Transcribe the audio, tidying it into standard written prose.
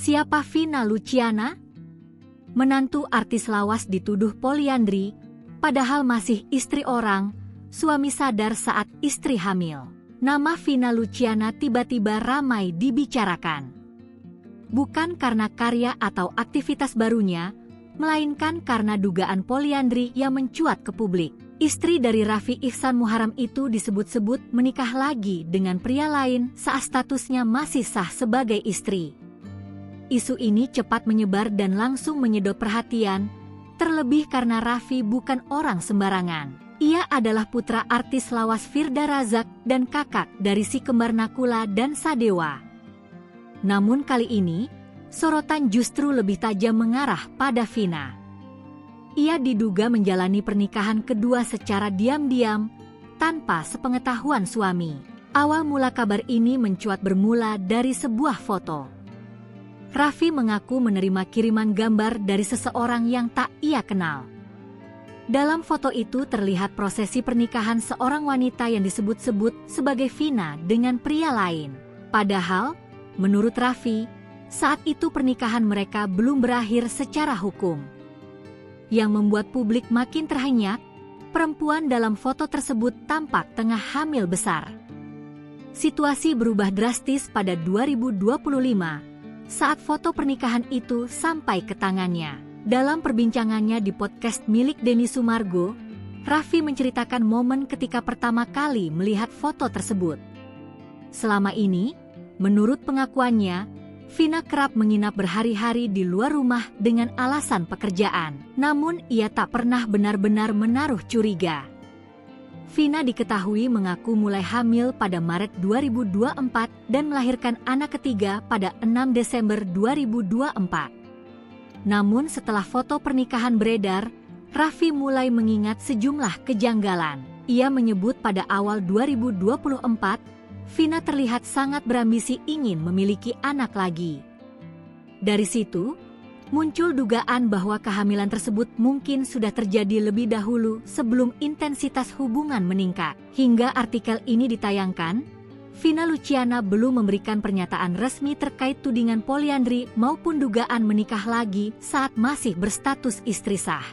Siapa Vina Luciana? Menantu artis lawas dituduh poliandri, padahal masih istri orang, suami sadar saat istri hamil. Nama Vina Luciana tiba-tiba ramai dibicarakan. Bukan karena karya atau aktivitas barunya, melainkan karena dugaan poliandri yang mencuat ke publik. Istri dari Raffi Ihsan Muharram itu disebut-sebut menikah lagi dengan pria lain saat statusnya masih sah sebagai istri. Isu ini cepat menyebar dan langsung menyedot perhatian, terlebih karena Raffi bukan orang sembarangan. Ia adalah putra artis lawas Firda Razak dan kakak dari si kembar Nakula dan Sadewa. Namun kali ini, sorotan justru lebih tajam mengarah pada Vina. Ia diduga menjalani pernikahan kedua secara diam-diam, tanpa sepengetahuan suami. Awal mula kabar ini mencuat bermula dari sebuah foto. Raffi mengaku menerima kiriman gambar dari seseorang yang tak ia kenal. Dalam foto itu terlihat prosesi pernikahan seorang wanita yang disebut-sebut sebagai Vina dengan pria lain. Padahal, menurut Raffi, saat itu pernikahan mereka belum berakhir secara hukum. Yang membuat publik makin terhenyak, perempuan dalam foto tersebut tampak tengah hamil besar. Situasi berubah drastis pada 2025 saat foto pernikahan itu sampai ke tangannya. Dalam perbincangannya di podcast milik Denny Sumargo, Raffi menceritakan momen ketika pertama kali melihat foto tersebut. Selama ini, menurut pengakuannya, Vina kerap menginap berhari-hari di luar rumah dengan alasan pekerjaan. Namun ia tak pernah benar-benar menaruh curiga. Vina diketahui mengaku mulai hamil pada Maret 2024 dan melahirkan anak ketiga pada 6 Desember 2024. Namun setelah foto pernikahan beredar, Raffi mulai mengingat sejumlah kejanggalan. Ia menyebut pada awal 2024, Vina terlihat sangat berambisi ingin memiliki anak lagi. Dari situ, muncul dugaan bahwa kehamilan tersebut mungkin sudah terjadi lebih dahulu sebelum intensitas hubungan meningkat. Hingga artikel ini ditayangkan, Vina Luciana belum memberikan pernyataan resmi terkait tudingan poliandri maupun dugaan menikah lagi saat masih berstatus istri sah.